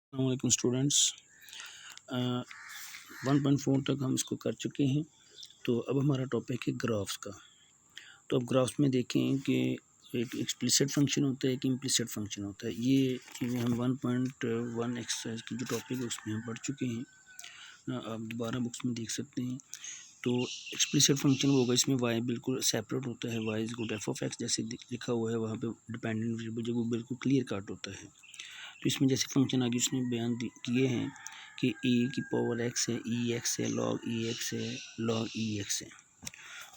अस्सलामुअलैकुम स्टूडेंट्स। 1.4 तक हम इसको कर चुके हैं। तो अब हमारा टॉपिक है ग्राफ्स का। तो अब ग्राफ्स में देखें कि एक एक्सप्लिसिट फंक्शन होता है, एक इम्प्लिसिट फंक्शन होता है। ये चीज़ें हम 1.1 एक्सरसाइज की जो टॉपिक है उसमें हम पढ़ चुके हैं। आप दोबारा बुक्स में देख सकते हैं। तो एक्सप्लिसिट फंक्शन होगा, इसमें y बिल्कुल सेपरेट होता है, y is good F of x जैसे लिखा हुआ है वहाँ पे डिपेंडेंट वेरिएबल जो वो बिल्कुल क्लियर कट होता है। तो इसमें जैसे फंक्शन आगे उसने बयान किए हैं कि e की पावर x है, ई एक्स है, लॉग ई एक्स है, लॉग ई एक्स है।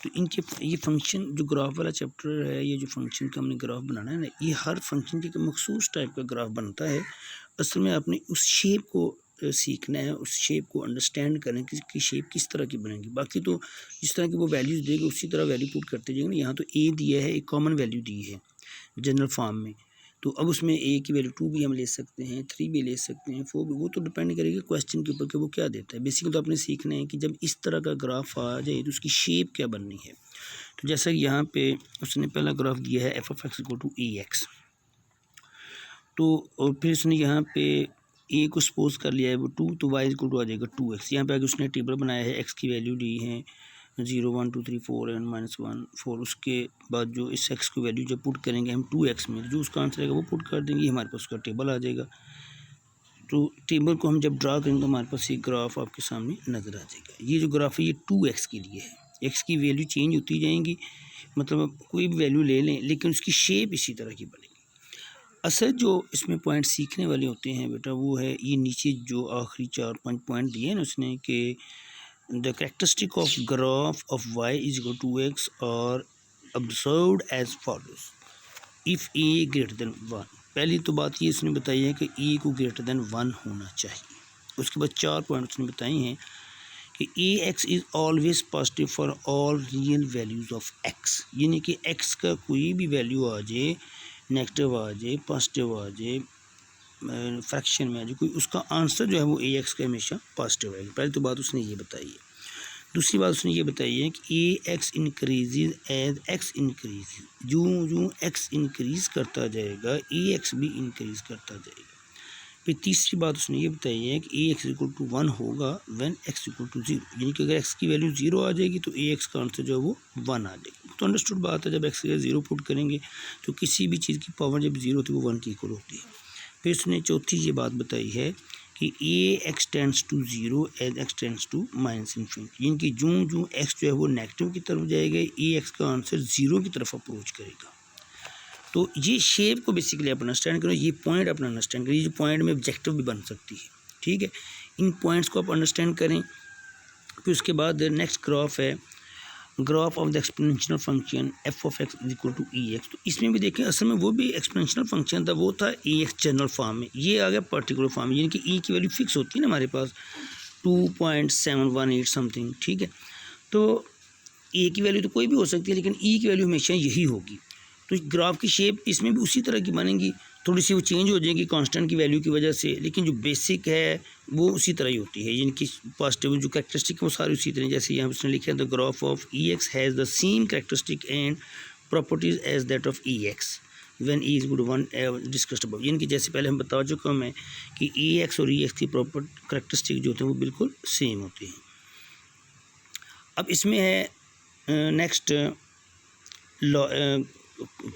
तो इनके ये फंक्शन जो ग्राफ वाला चैप्टर है, ये जो फंक्शन का हमने ग्राफ बनाना है ना, ये हर फंक्शन के मखसूस टाइप का ग्राफ बनता है। असल में आपने उस शेप को सीखना है, उस शेप को अंडरस्टैंड करें कि इसकी शेप किस तरह की बनेगी। बाकी तो जिस तरह की वो वैल्यूज़ देगा उसी तरह वैल्यू पुट करते जाएंगे। यहाँ तो ए दिया है, एक कॉमन वैल्यू दी है जनरल फॉर्म में। तो अब उसमें ए की वैल्यू 2 भी हम ले सकते हैं, 3 भी ले सकते हैं, 4 भी। वो तो डिपेंड करेगा क्वेश्चन के ऊपर कि वो क्या देता है। बेसिकली तो आपने सीखना है कि जब इस तरह का ग्राफ आ जाए तो उसकी शेप क्या बननी है। तो जैसा कि यहाँ पे उसने पहला ग्राफ दिया है f of x equal to e x. तो और फिर उसने यहाँ पे ए को सपोज कर लिया है वो 2, तो वाई इक्वल टू आ जाएगा 2x। यहाँ पे आगे उसने टेबल बनाया है, एक्स की वैल्यू दी है 0 1 2 3 4 एंड -1 4। उसके बाद जो इस एक्स की वैल्यू जब पुट करेंगे हम 2x में, जो उसका आंसर आएगा वो पुट कर देंगे, हमारे पास उसका टेबल आ जाएगा। तो टेबल को हम जब ड्रा करेंगे तो हमारे पास ये ग्राफ आपके सामने नज़र आ जाएगा। ये जो ग्राफ है ये 2x के लिए है। एक्स की वैल्यू चेंज होती जाएंगी, मतलब कोई भी वैल्यू ले लें लेकिन उसकी शेप इसी तरह की बनेगी। असल जो इसमें पॉइंट सीखने वाले होते हैं बेटा वो है ये नीचे जो आखिरी 4-5 पॉइंट दिए हैं ना उसने कि the characteristic of graph of y is equal to x और observed as follows if a greater than 1। पहली तो बात ये इसने बताई है कि ए को ग्रेटर देन 1 होना चाहिए। उसके बाद 4 पॉइंट उसने बताए हैं कि a x is always positive for all real values of x, यानी कि एक्स का कोई भी वैल्यू आ जाए, नेगेटिव आ जाए, पॉजिटिव आ जाए, फ्रैक्शन में आ जाए कोई, उसका आंसर जो है वो ए एक्स का हमेशा पॉजिटिव आएगा। पहली तो बात उसने ये बताई है। दूसरी बात उसने ये बताई है कि a x increases as x increase, जो जो एक्स इंक्रीज़ करता जाएगा ए एक्स भी इंक्रीज़ करता जाएगा। फिर तीसरी बात उसने ये बताई है कि ए एक्स इक्वल टू 1 होगा व्हेन एक्स इक्वल टू 0, यानी कि अगर एक्स की वैल्यू 0 आ जाएगी तो ए एक्स का आंसर जो है वो 1 आ जाएगी। तो अंडरस्टूड बात है, जब एक्स का 0 पुट करेंगे तो किसी भी चीज़ की पावर जब 0 होती है वो 1 की इक्वल होती है। फिर उसने चौथी ये बात बताई है कि a x tends to 0 as x tends to minus infinity, यानी कि जो जो एक्स जो है वो नेगेटिव की तरफ जाएगा ए एक्स का आंसर 0 की तरफ अप्रोच करेगा। तो ये शेप को बेसिकली आप अंडरस्टैंड करो, ये पॉइंट अपना अंडरस्टैंड करो। ये जो पॉइंट में ऑब्जेक्टिव भी बन सकती है, ठीक है। इन पॉइंट्स को आप अंडरस्टैंड करें। फिर उसके बाद नेक्स्ट ग्राफ है graph of the exponential function f of x is equal to e x. तो इसमें भी देखें असल में वो भी एक्सपोनेंशियल फंक्शन था, वो था ए एक्स जनरल फॉर्म में, ये आ गया पर्टिकुलर फॉर्म में, यानी कि ई की वैल्यू फिक्स होती है ना हमारे पास 2.718 समथिंग, ठीक है। तो ए की वैल्यू तो कोई भी हो सकती है लेकिन ई की वैल्यू हमेशा यही होगी। तो ग्राफ की शेप इसमें भी उसी तरह की बनेगी, थोड़ी सी वो चेंज हो जाएगी कांस्टेंट की वैल्यू की वजह से, लेकिन जो बेसिक है वो उसी तरह ही होती है, यानी कि पॉजिटिव जो कैरेक्टरिस्टिक है वो सारी उसी तरह। जैसे यहाँ उसने लिखा है the graph of e x has the same characteristic and properties as that of e x when e is good 1 discussed above, यानी कि जैसे पहले हम बता चुका हूँ मैं कि ई एक्स और ई एक्स की प्रॉपर कैरेक्टरिस्टिक जो होते हैं वो बिल्कुल सेम होती हैं। अब इसमें है next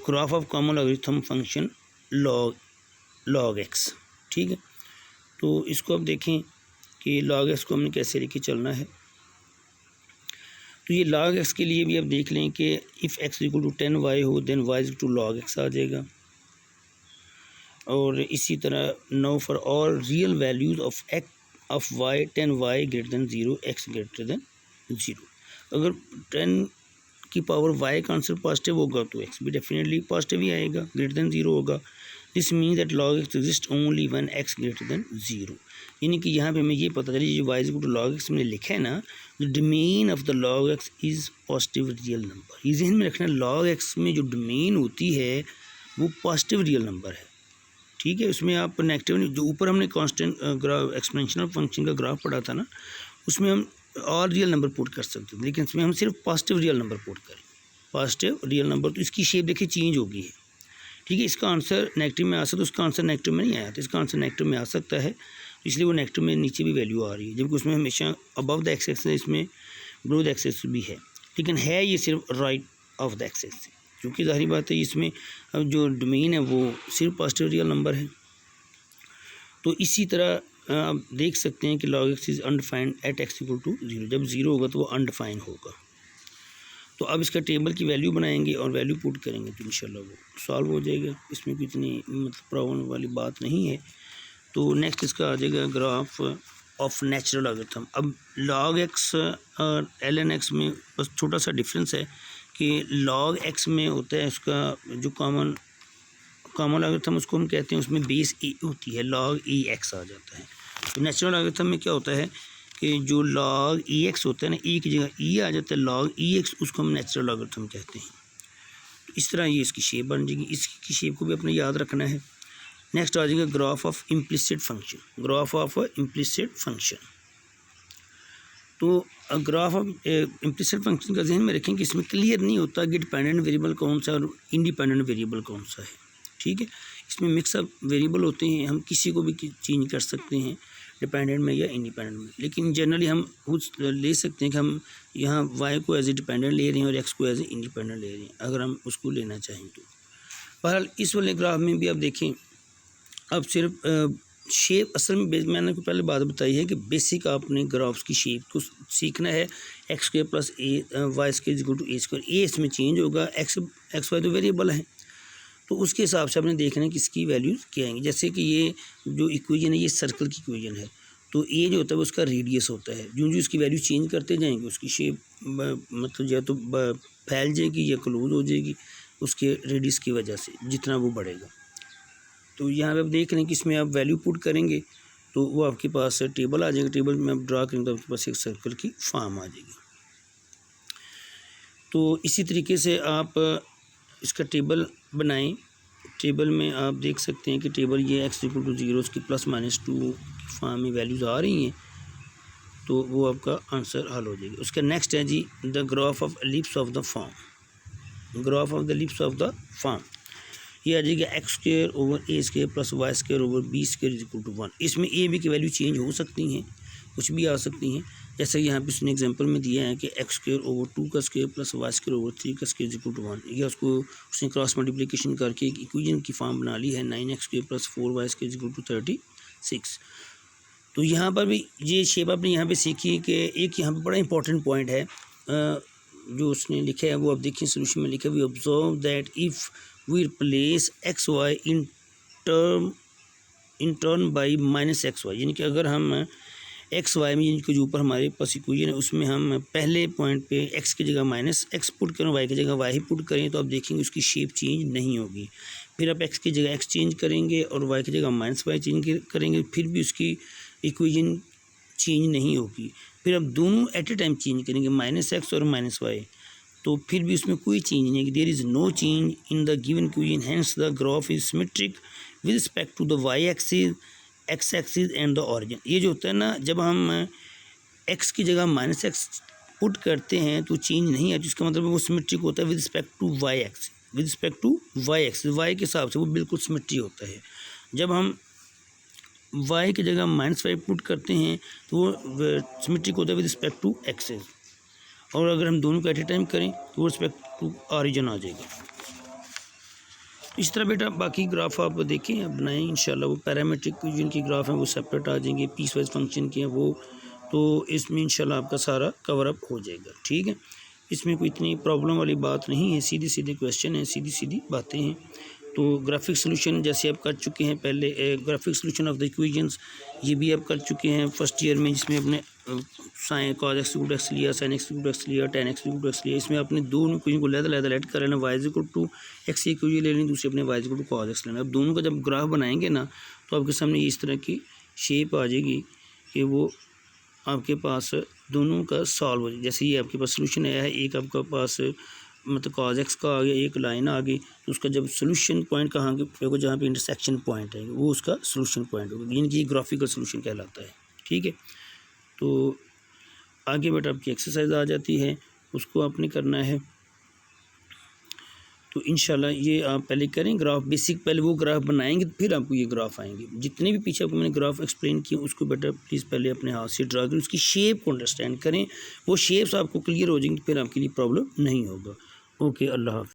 graph of common logarithm function log x, ठीक है। तो इसको अब देखें कि लॉग एक्स को हमने कैसे लेके चलना है। तो ये लॉग एक्स के लिए भी अब देख लें कि if x equal to 10y हो then y equal to log x आ जाएगा। और इसी तरह know for all real values of y 10y greater than 0 x greater than 0। अगर 10 की पावर y का आंसर पॉजिटिव होगा तो x भी डेफिनेटली पॉजिटिव ही आएगा, ग्रेटर देन 0 होगा। This means that log x exist only when x greater than 0, यानी कि यहाँ पे हमें ये पता चली जो y is equal to log x मैंने लिखा है ना, the domain of the log x is positive real number. ये जहन में रखना, log x में जो डोमेन होती है वो पॉजिटिव रियल नंबर है, ठीक है। उसमें आप नेगेटिव नहीं, जो ऊपर हमने कांस्टेंट ग्राफ एक्सपोनेंशियल फंक्शन का ग्राफ पढ़ा था ना, उसमें हम और रियल नंबर पुट कर सकते थे, लेकिन इसमें हम सिर्फ पॉजिटिव रियल नंबर पुट करें, पॉजिटिव रियल नंबर। तो इसकी शेप देखिए चेंज हो गई है, ठीक है। इसका आंसर नेगेटिव में आ सकता है, उसका आंसर नेगेटिव में नहीं आया, तो इसका आंसर नेगेटिव में आ सकता है, इसलिए वो नेगेटिव में नीचे भी वैल्यू आ रही है, जबकि उसमें हमेशा अबव द एक्स एक्सिस, इसमें बिलो द एक्स एक्सिस भी है, लेकिन है ये सिर्फ right of the x axis, क्योंकि जाहिर बात है इसमें अब जो डोमेन है वो सिर्फ पॉजिटिव रियल नंबर है। तो इसी तरह आप देख सकते हैं कि log x is undefined at x equal to 0, जब 0 होगा तो वो अनडिफाइंड होगा। तो अब इसका टेबल की वैल्यू बनाएंगे और वैल्यू पुट करेंगे तो इंशाल्लाह वो सॉल्व हो जाएगा, इसमें कोई इतनी मतलब प्रॉब्लम वाली बात नहीं है। तो नेक्स्ट इसका आ जाएगा ग्राफ ऑफ नेचुरल लॉगरिथम। अब log x और ln x में बस छोटा सा डिफरेंस है कि log x में होता है उसका जो कॉमन लॉगरिथम उसको हम कहते हैं, उसमें बेस e होती है, log e x आ जाता है। तो नेचुरल लॉगरिथम में क्या होता है कि जो log e x होता है ना, e की जगह e आ जाता है, log e x उसको हम नेचुरल लॉगरिथम कहते हैं। तो इस तरह ये इसकी शेप बन जाएगी, इसकी शेप को भी अपने याद रखना है। नेक्स्ट आ जाएगा graph of implicit function, graph of implicit function. तो ग्राफ ऑफ इम्प्लिसिट फंक्शन का जहन में रखें कि इसमें क्लियर नहीं होता कि डिपेंडेंट वेरिएबल कौन सा और इंडिपेंडेंट वेरिएबल कौन सा है, ठीक है। इसमें मिक्सअप वेरिएबल होते हैं, हम किसी को भी चेंज कर सकते हैं डिपेंडेंट में या इंडिपेंडेंट में, लेकिन जनरली हम खुद ले सकते हैं कि हम यहाँ y को एज ए डिपेंडेंट ले रहे हैं और x को एज ए इंडिपेंडेंट ले रहे हैं, अगर हम उसको लेना चाहें तो। बहरहाल इस वाले ग्राफ में भी आप देखें, अब सिर्फ शेप असल में मैंने आपको पहले बात बताई है कि बेसिक आपने ग्राफ्स की शेप को सीखना है। X square plus a y square equal to a square, a इसमें चेंज होगा, एक्स वाई तो वेरिएबल है, तो उसके हिसाब से आपने देखना है कि इसकी वैल्यूज़ क्या आएंगी। जैसे कि ये जो इक्वेशन है ये सर्कल की इक्वेशन है, तो ए जो होता है वो उसका रेडियस होता है, जो उसकी वैल्यू चेंज करते जाएंगे उसकी शेप मतलब या तो फैल जाएगी या क्लोज हो जाएगी उसके रेडियस की वजह से जितना वो बढ़ेगा। तो यहाँ पे आप देख रहे हैं कि इसमें आप वैल्यू पुट करेंगे तो वो आपके पास टेबल आ जाएगा, टेबल में आप ड्रा करेंगे तो आपके पास एक सर्कल की फॉर्म आ जाएगी। तो इसी तरीके से आप इसका टेबल बनाएं, टेबल में आप देख सकते हैं कि टेबल ये x इक्वल टू 0 उसकी +-2 की फॉर्म में वैल्यूज़ आ रही हैं, तो वो आपका आंसर हल हो जाएगा। उसका नेक्स्ट है जी the graph of ellipse of the form, graph of the ellipse of the form, ये आ जाएगा x square over a square plus y square over b square equal to 1। इसमें ए बी की वैल्यू चेंज हो सकती हैं, कुछ भी आ सकती हैं, जैसे यहाँ पे उसने एग्जांपल में दिया है कि एक्स स्क्वायर ओवर 2 का square plus y square over 3 का स्क्वायर इक्वल टू 1, या उसको उसने क्रॉस मल्टीप्लिकेशन करके एक इक्वेशन की फॉर्म बना ली है 9x square plus 4y square equal to 36। तो यहाँ पर भी ये शेप आपने यहाँ पे सीखी कि एक यहाँ पर बड़ा इंपॉर्टेंट पॉइंट है जो उसने लिखा है, वो आप देखिए सोल्यूशन में लिखा है, we observe that if we replace x y in turn by minus x y, यानी कि अगर हम एक्स वाई में जिनके जो ऊपर हमारे पास इक्वेशन है उसमें हम पहले पॉइंट पे एक्स की जगह माइनस एक्स पुट करें, वाई की जगह वाई ही पुट करें, तो आप देखेंगे उसकी शेप चेंज नहीं होगी। फिर आप एक्स की जगह एक्स चेंज करेंगे और वाई की जगह माइनस वाई चेंज करेंगे, फिर भी उसकी इक्वेशन चेंज नहीं होगी। फिर आप दोनों एट ए टाइम चेंज करेंगे, माइनस एक्स और माइनस वाई, तो फिर भी उसमें कोई चेंज नहीं है, there is no change in the given equation, hence the graph is symmetric with respect to the y axis, x axis and the origin. ये जो होता है ना, जब हम एक्स की जगह माइनस एक्स पुट करते हैं तो चेंज नहीं है, जिसका मतलब वो सिमेट्रिक होता है with respect to y axis, with respect to y axis, y के हिसाब से वो बिल्कुल सिमेट्री होता है। जब हम वाई की जगह माइनस वाई पुट करते हैं तो वो सिमेट्रिक होता है विद रिस्पेक्ट टू एक्सिस, और अगर हम दोनों को एट ए टाइम करें तो वो रिस्पेक्ट टू ऑरिजिन आ जाएगा। इस तरह बेटा बाकी ग्राफ आप देखें, आप बनाएं, इंशाल्लाह वो पैरामीट्रिक जिनकी ग्राफ हैं वो सेपरेट आ जाएंगे, पीस वाइज फंक्शन के हैं वो, तो इसमें इंशाल्लाह आपका सारा कवर अप हो जाएगा, ठीक है। इसमें कोई इतनी प्रॉब्लम वाली बात नहीं है, सीधी सीधे क्वेश्चन हैं, सीधी सीधी बातें हैं। तो ग्राफिक सोल्यूशन जैसे आप कर चुके हैं पहले, graphic solution of the equations ये भी आप कर चुके हैं फर्स्ट ईयर में, जिसमें अपने sine cos x equal to x लिया, sine x equal to x लिया, ten x equal to x लिया। इसमें आपने दोनों इक्वेशन को लहदा ऐड कर लेना, वाई इक्वल टू एक्स की इक्वेशन ले लेनी, दूसरी अपने y equal to cos x लेना। अब दोनों का जब ग्राफ बनाएंगे ना तो आपके सामने इस तरह की शेप आ जाएगी कि वो आपके पास दोनों का सॉल्व हो जाए। जैसे ये आपके पास सोल्यूशन आया है, एक आपके पास मतलब कॉज एक्स का आ गया, एक लाइन आ गई, तो उसका जब सोल्यूशन पॉइंट कहाँ होगा, जहाँ पे इंटरसेक्शन पॉइंट है वो उसका सोल्यूशन पॉइंट होगा, यानी कि ग्राफिकल सोल्यूशन कहलाता है, ठीक है। तो आगे बेटा आपकी एक्सरसाइज आ जाती है, उसको आपने करना है। तो इंशाल्लाह ये आप पहले करें ग्राफ बेसिक, पहले वो ग्राफ बनाएंगे फिर आपको ये ग्राफ आएंगे। जितने भी पीछे आपको मैंने ग्राफ एक्सप्लेन किए उसको बेटा प्लीज़ पहले अपने हाथ से ड्रा करें, उसकी शेप को अंडरस्टैंड करें, वो शेप्स आपको क्लियर हो जाएंगी, फिर आपके लिए प्रॉब्लम नहीं होगा। ओके, अल्लाह हाफ़िज़।